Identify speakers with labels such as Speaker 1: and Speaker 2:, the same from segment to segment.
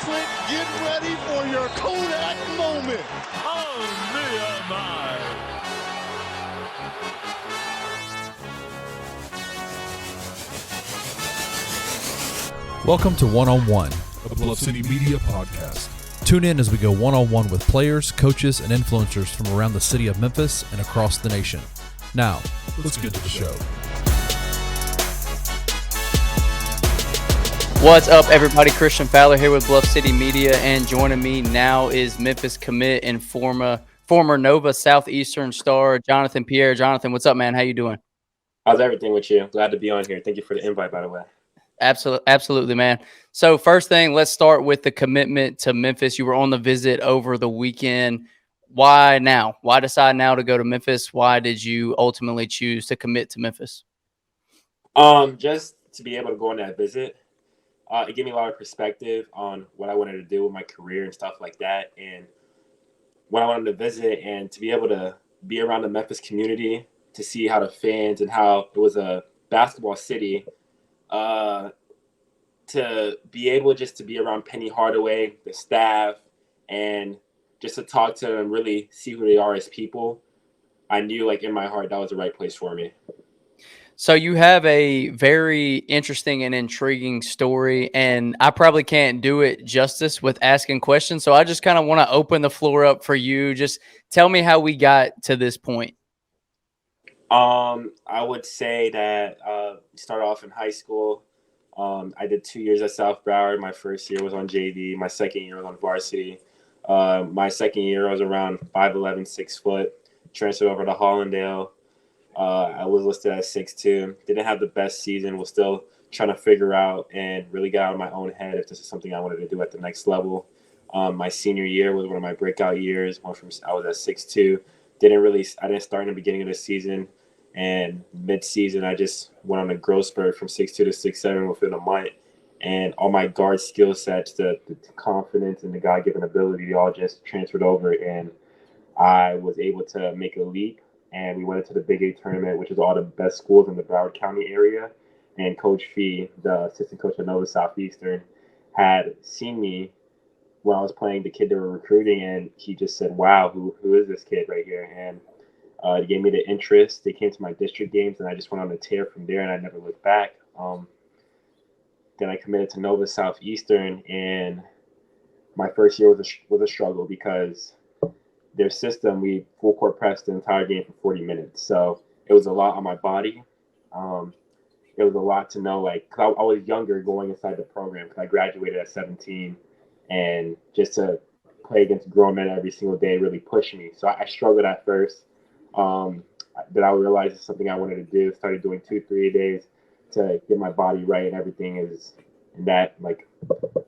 Speaker 1: click, get ready for your Kodak moment.
Speaker 2: Oh, my.
Speaker 3: Welcome to One on One,
Speaker 2: A Bluff City Media podcast.
Speaker 3: Tune in as we go one-on-one with players, coaches, and influencers from around the city of Memphis and across the nation. Now,
Speaker 2: Let's get to the show.
Speaker 4: What's up, everybody? Christian Fowler here with Bluff City Media, and joining me now is Memphis commit and former Nova Southeastern star, Jonathan Pierre. Jonathan, what's up, man? How you doing?
Speaker 5: How's everything with you? Glad to be on here. Thank you for the invite, by the way.
Speaker 4: Absolutely, man. So first thing, let's start with the commitment to Memphis. You were on the visit over the weekend. Why now? Why decide now to go to Memphis? Why did you ultimately choose to commit to Memphis?
Speaker 5: Just to be able to go on that visit, it gave me a lot of perspective on what I wanted to do with my career and stuff like that. And when I wanted to visit and to be able to be around the Memphis community, to see how the fans and how it was a basketball city, to be able just to be around Penny Hardaway, the staff, and just to talk to them and really see who they are as people, I knew like in my heart that was the right place for me.
Speaker 4: So you have a very interesting and intriguing story, and I probably can't do it justice with asking questions. So I just kind of want to open the floor up for you. Just tell me how we got to this point.
Speaker 5: I would say that started off in high school. I did 2 years at South Broward. My first year was on JV. My second year was on varsity. My second year I was around 5'11", 6 foot. Transferred over to Hollandale. I was listed at 6'2". Didn't have the best season. Was still trying to figure out and really get out of my own head if this is something I wanted to do at the next level. My senior year was one of my breakout years. I was at 6'2". I didn't start in the beginning of the season. And mid-season, I just went on a growth spurt from 6'2" to 6'7" within a month. And all my guard skill sets, the confidence and the God-given ability, they all just transferred over. And I was able to make a leap. And we went into the Big 8 tournament, which is all the best schools in the Broward County area. And Coach Fee, the assistant coach at Nova Southeastern, had seen me when I was playing the kid they were recruiting. And he just said, wow, who is this kid right here? And it gave me the interest. They came to my district games, and I just went on a tear from there, and I never looked back. Then I committed to Nova Southeastern, and my first year was a struggle because their system, we full court pressed the entire game for 40 minutes. So it was a lot on my body. It was a lot to know, like, cause I was younger going inside the program because I graduated at 17, and just to play against grown men every single day really pushed me. So I struggled at first. That I realized it's something I wanted to do. Started doing 2-3 days to get my body right, and everything is in that like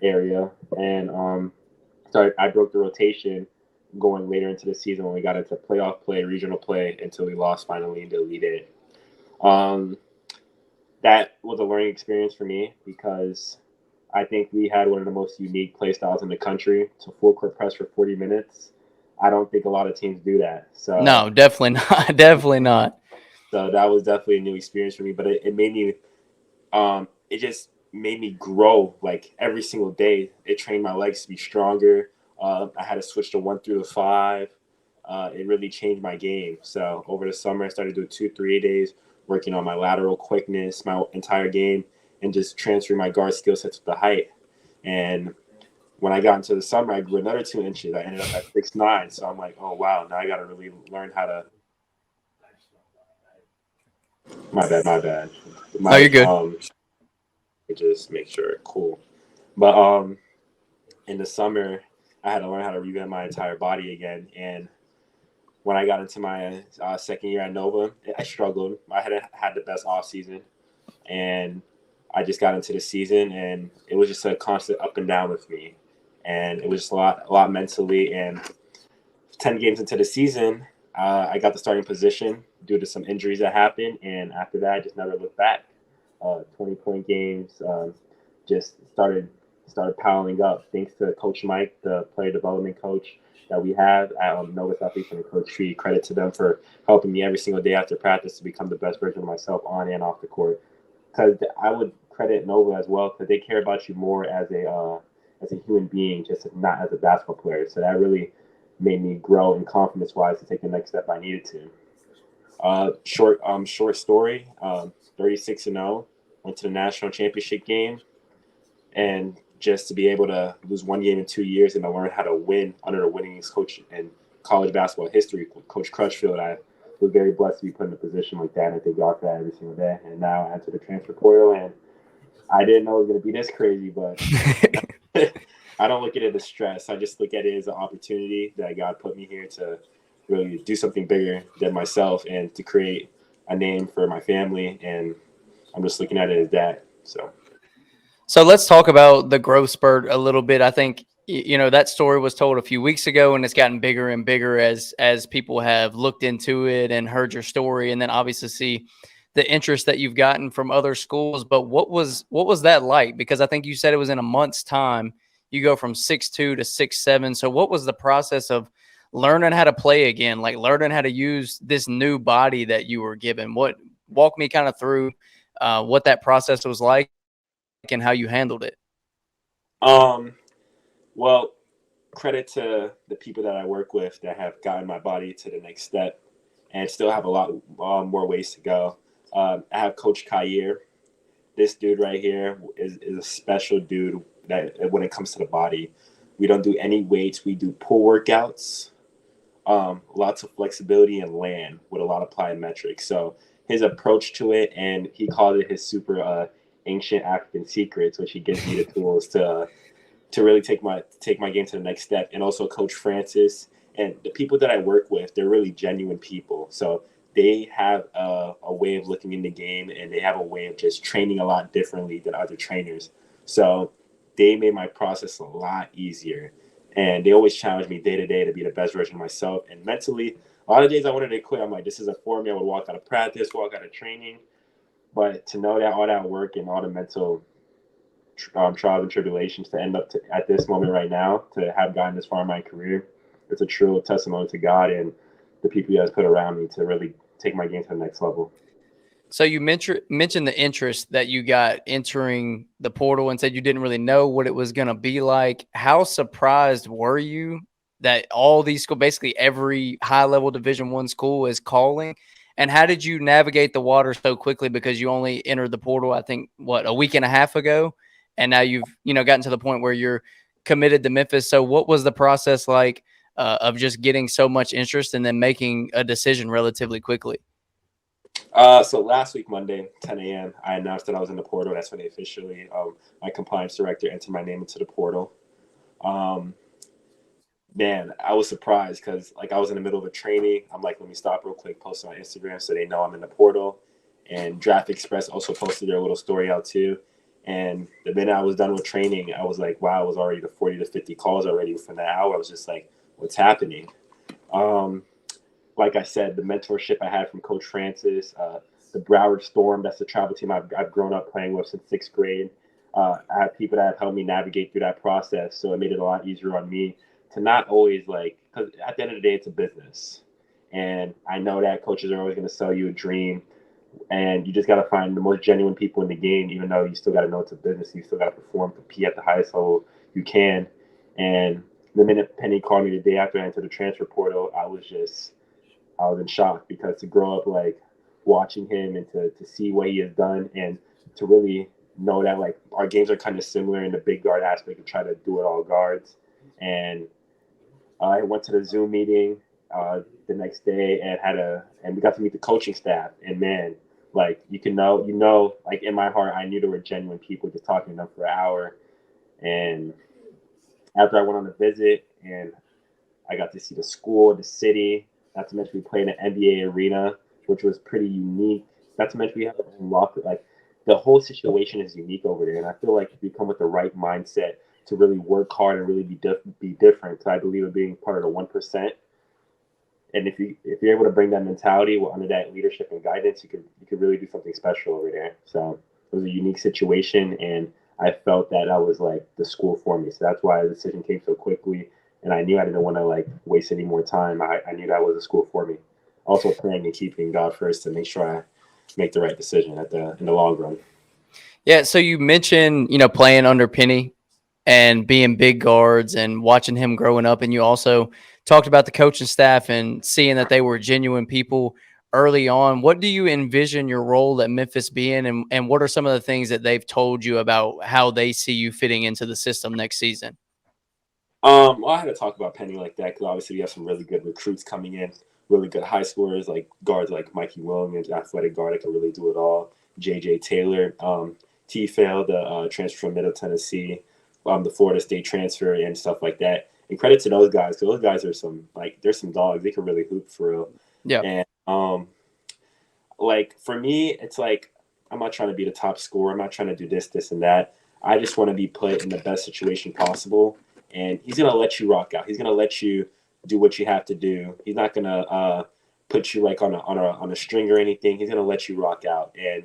Speaker 5: area. And I broke the rotation going later into the season when we got into playoff play, regional play, until we lost finally in the Elite Eight. That was a learning experience for me because I think we had one of the most unique play styles in the country. To full court press for 40 minutes. I don't think a lot of teams do that. So
Speaker 4: No, definitely not. Definitely not.
Speaker 5: So that was definitely a new experience for me, but it made me, it just made me grow like every single day. It trained my legs to be stronger. I had to switch to 1 through the 5. It really changed my game. So over the summer, I started doing 2-3 days, working on my lateral quickness, my entire game, and just transferring my guard skill sets to the height. And when I got into the summer, I grew another 2 inches. I ended up at 6'9". So I'm like, oh, wow, now I got to really learn how to. My bad.
Speaker 4: Oh, you're good.
Speaker 5: Just make sure. Cool. But in the summer, I had to learn how to revamp my entire body again. And when I got into my second year at Nova, I struggled. I had the best off season. And I just got into the season, and it was just a constant up and down with me. And it was just a lot mentally. And 10 games into the season, I got the starting position due to some injuries that happened. And after that, I just never looked back. 20-point games, just started piling up. Thanks to Coach Mike, the player development coach that we have at Nova Southeastern, and Coach Tree. Credit to them for helping me every single day after practice to become the best version of myself on and off the court. Because I would credit Nova as well, because they care about you more as as a human being, just not as a basketball player. So that really made me grow in confidence-wise to take the next step I needed to. Short story, 36-0, went to the national championship game, and just to be able to lose one game in 2 years and to learn how to win under the winningest coach in college basketball history, Coach Crutchfield, I was very blessed to be put in a position like that, and I thank God for that every single day. And now I enter the transfer portal, and I didn't know it was going to be this crazy, but I don't look at it as stress. I just look at it as an opportunity that God put me here to really do something bigger than myself and to create a name for my family. And I'm just looking at it as that.
Speaker 4: So let's talk about the growth spurt a little bit. I think, that story was told a few weeks ago, and it's gotten bigger and bigger as people have looked into it and heard your story, and then obviously see the interest that you've gotten from other schools. But what was that like? Because I think you said it was in a month's time. You go from 6'2" to 6'7". So what was the process of learning how to play again, like learning how to use this new body that you were given? Walk me kind of through what that process was like and how you handled it.
Speaker 5: Well, credit to the people that I work with that have gotten my body to the next step and still have a lot more ways to go. I have Coach Kyer. This dude right here is a special dude that when it comes to the body. We don't do any weights. We do pull workouts, lots of flexibility and land with a lot of plyometrics. So his approach to it, and he called it his super ancient African secrets, which he gives me the tools to really take my game to the next step. And also Coach Francis and the people that I work with, they're really genuine people. So they have a way of looking in the game, and they have a way of just training a lot differently than other trainers. So they made my process a lot easier. And they always challenge me day to day to be the best version of myself. And mentally, a lot of days I wanted to quit. I'm like, this isn't for me. I would walk out of practice, walk out of training. But to know that all that work and all the mental trials and tribulations to end up at this moment right now, to have gotten this far in my career, it's a true testimony to God and the people He has put around me to really take my game to the next level.
Speaker 4: So you mentioned the interest that you got entering the portal and said you didn't really know what it was going to be like. How surprised were you that all these schools, basically every high-level Division I school is calling? And how did you navigate the water so quickly? Because you only entered the portal, I think, a week and a half ago, and now you've gotten to the point where you're committed to Memphis. So what was the process like of just getting so much interest and then making a decision relatively quickly?
Speaker 5: So last week, Monday, 10 a.m., I announced that I was in the portal. That's when they officially, my compliance director entered my name into the portal. Man, I was surprised because I was in the middle of a training. I'm like, let me stop real quick, post on Instagram so they know I'm in the portal. And Draft Express also posted their little story out too. And the minute I was done with training, I was like, wow, it was already the 40 to 50 calls already within that hour. I was just like, what's happening? Like I said, the mentorship I had from Coach Francis, the Broward Storm, that's the travel team I've grown up playing with since 6th grade. I have people that have helped me navigate through that process. So it made it a lot easier on me to not always because at the end of the day, it's a business. And I know that coaches are always going to sell you a dream. And you just got to find the most genuine people in the game, even though you still got to know it's a business. You still got to perform, compete at the highest level you can. And the minute Penny called me the day after I entered the transfer portal, I was in shock because to grow up watching him and to see what he has done and to really know that our games are kind of similar in the big guard aspect and try to do it all guards. And I went to the Zoom meeting the next day and we got to meet the coaching staff. And man, in my heart, I knew there were genuine people just talking to them for an hour. And after I went on the visit and I got to see the school, the city, not to mention we played in an NBA arena, which was pretty unique. Not to mention we have the whole situation is unique over there. And I feel like if you come with the right mindset to really work hard and really be different, I believe in being part of the 1%. And if you're able to bring that mentality under that leadership and guidance, you could really do something special over there. So it was a unique situation, and I felt that was the school for me. So that's why the decision came so quickly. And I knew I didn't want to waste any more time. I knew that was a school for me. Also praying and keeping God first to make sure I make the right decision in the long run.
Speaker 4: Yeah. So you mentioned, playing under Penny and being big guards and watching him growing up. And you also talked about the coaching staff and seeing that they were genuine people early on. What do you envision your role at Memphis being, and what are some of the things that they've told you about how they see you fitting into the system next season?
Speaker 5: Well, I had to talk about Penny like that because obviously we have some really good recruits coming in, really good high scorers like guards like Mikey Williams, athletic guard that can really do it all. J.J. Taylor, T-Fail, the transfer from Middle Tennessee, the Florida State transfer and stuff like that. And credit to those guys because those guys are there's some dogs. They can really hoop for real.
Speaker 4: Yeah.
Speaker 5: And like for me, it's like I'm not trying to be the top scorer. I'm not trying to do this, and that. I just want to be put in the best situation possible. And he's gonna let you rock out. He's gonna let you do what you have to do. He's not gonna put you like on a string or anything. He's gonna let you rock out. And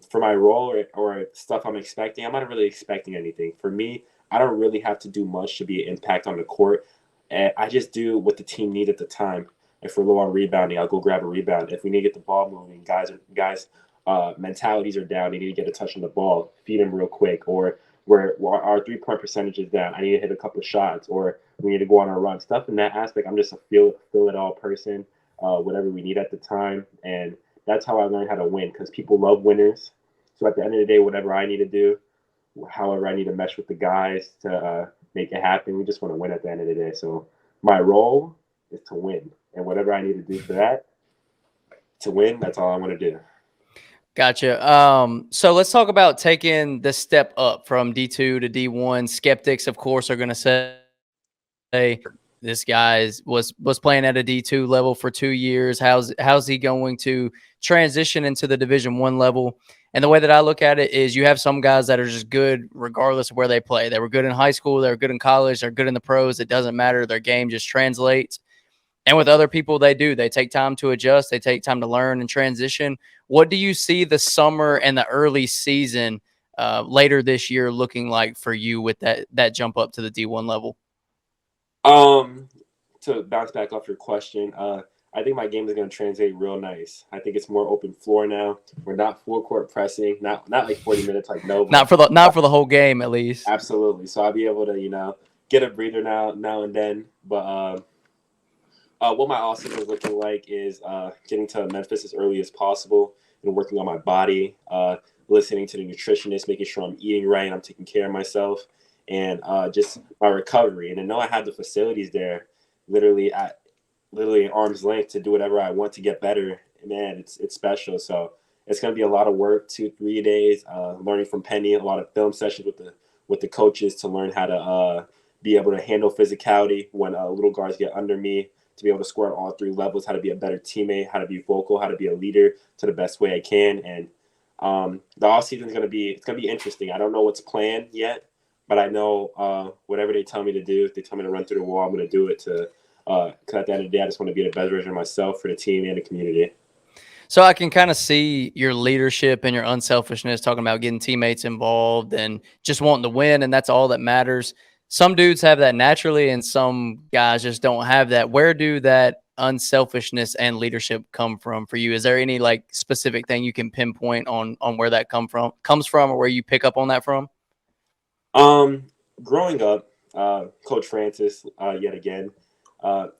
Speaker 5: for my role or stuff I'm expecting, I'm not really expecting anything. For me, I don't really have to do much to be an impact on the court. And I just do what the team needs at the time. If we're low on rebounding, I'll go grab a rebound. If we need to get the ball moving, guys mentalities are down. They need to get a touch on the ball, feed them real quick, or where our 3-point percentage is down. I need to hit a couple of shots, or we need to go on a run. Stuff in that aspect, I'm just a feel it all person, whatever we need at the time. And that's how I learned how to win because people love winners. So at the end of the day, whatever I need to do, however I need to mesh with the guys to make it happen, we just want to win at the end of the day. So my role is to win. And whatever I need to do for that, to win, that's all I want to do.
Speaker 4: Gotcha. So let's talk about taking the step up from D2 to D1. Skeptics, of course, are going to say this guy was playing at a D2 level for 2 years. How's he going to transition into the Division I level? And the way that I look at it is you have some guys that are just good regardless of where they play. They were good in high school. They were good in college. They're good in the pros. It doesn't matter. Their game just translates. And with other people, they take time to adjust. They take time to learn and transition. What do you see the summer and the early season later this year looking like for you with that jump up to the D1 level?
Speaker 5: To bounce back off your question, I think my game is going to translate real nice. I think it's more open floor now. We're not full court pressing, not like 40 minutes like Nova.
Speaker 4: Not for the whole game, at least.
Speaker 5: Absolutely. So I'll be able to get a breather now and then. But what my off season is looking like is getting to Memphis as early as possible and working on my body, listening to the nutritionist, making sure I'm eating right and I'm taking care of myself, and just my recovery. And I know I have the facilities there, literally at arm's length to do whatever I want to get better. Man, it's special. So it's going to be a lot of work, 2-3 days, learning from Penny, a lot of film sessions with the coaches to learn how to be able to handle physicality when little guards get under me, to be able to score at all 3 levels, how to be a better teammate, how to be vocal, how to be a leader to the best way I can. And the off season is going to be interesting. I don't know what's planned yet, but I know whatever they tell me to do, if they tell me to run through the wall, I'm going to do it because at the end of the day, I just want to be the best version of myself for the team and the community.
Speaker 4: So I can kind of see your leadership and your unselfishness, talking about getting teammates involved and just wanting to win, and that's all that matters. Some dudes have that naturally, and some guys just don't have that. Where do that unselfishness and leadership come from for you? Is there any like specific thing you can pinpoint on where that comes from, or where you pick up on that from?
Speaker 5: Growing up, Coach Francis, yet again,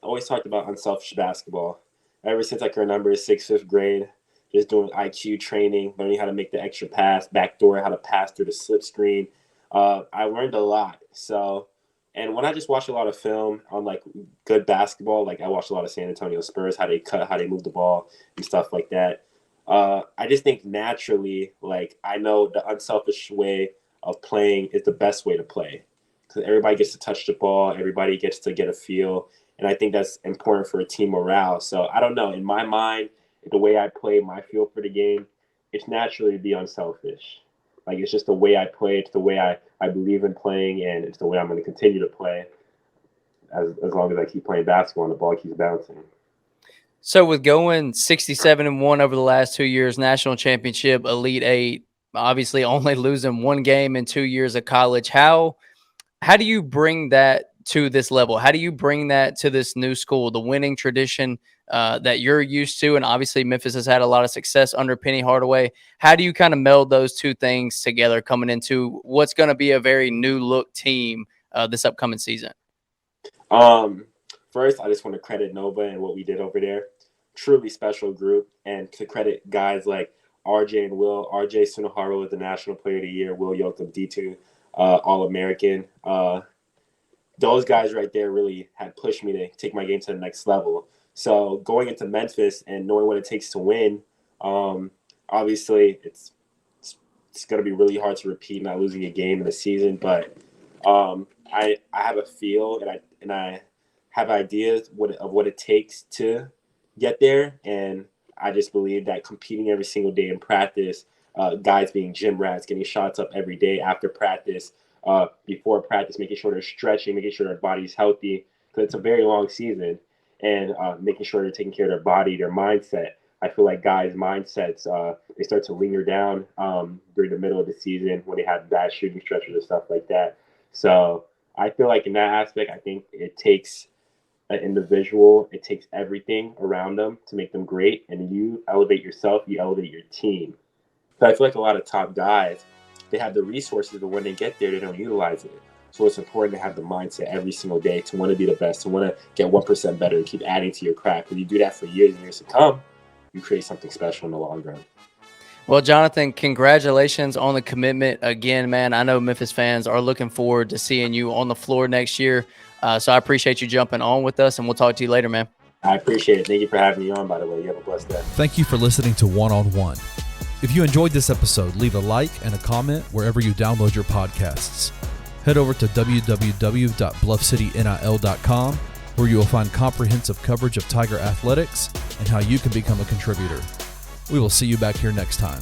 Speaker 5: always talked about unselfish basketball. Ever since I can remember 6th, 5th grade, just doing IQ training, learning how to make the extra pass, backdoor, how to pass through the slip screen. I learned a lot. So, and when I just watch a lot of film on like good basketball, like I watched a lot of San Antonio Spurs, how they cut, how they move the ball and stuff like that. I just think naturally, like I know the unselfish way of playing is the best way to play because everybody gets to touch the ball, everybody gets to get a feel, and I think that's important for a team morale. So I don't know, in my mind, the way I play, my feel for the game, it's naturally to be unselfish. Like it's just the way I play, it's the way I believe in playing, and it's the way I'm going to continue to play as long as I keep playing basketball and the ball keeps bouncing.
Speaker 4: So with going 67-1 over the last 2 years, national championship, Elite Eight, obviously only losing 1 game in 2 years of college, how do you bring that to this level? How do you bring that to this new school, the winning tradition that you're used to? And obviously Memphis has had a lot of success under Penny Hardaway. How do you kind of meld those two things together coming into what's going to be a very new look team this upcoming season?
Speaker 5: First, I just want to credit Nova and what we did over there. Truly special group, and to credit guys like RJ and Will. RJ Sunohara was the National Player of the Year. Will Yoakum, D2 All-American. Those guys right there really had pushed me to take my game to the next level. So going into Memphis and knowing what it takes to win, obviously it's going to be really hard to repeat not losing a game in the season. But I have a feel and I have ideas of what it takes to get there, and I just believe that competing every single day in practice, guys being gym rats, getting shots up every day after practice, before practice, making sure they're stretching, making sure their body's healthy, because it's a very long season, and making sure they're taking care of their body, their mindset. I feel like guys' mindsets, they start to linger down during the middle of the season when they have bad shooting stretches and stuff like that. So I feel like in that aspect, I think it takes an individual, it takes everything around them to make them great, and you elevate yourself, you elevate your team. So I feel like a lot of top guys, they have the resources, but when they get there, they don't utilize it. So it's important to have the mindset every single day to want to be the best, to want to get 1% better, to keep adding to your craft. When you do that for years and years to come, you create something special in the long run.
Speaker 4: Well, Jonathan, congratulations on the commitment again, man. I know Memphis fans are looking forward to seeing you on the floor next year. So I appreciate you jumping on with us, and we'll talk to you later, man.
Speaker 5: I appreciate it. Thank you for having me on, by the way. You have a blessed day.
Speaker 3: Thank you for listening to One on One. If you enjoyed this episode, leave a like and a comment wherever you download your podcasts. Head over to www.bluffcitynil.com, where you will find comprehensive coverage of Tiger athletics and how you can become a contributor. We will see you back here next time.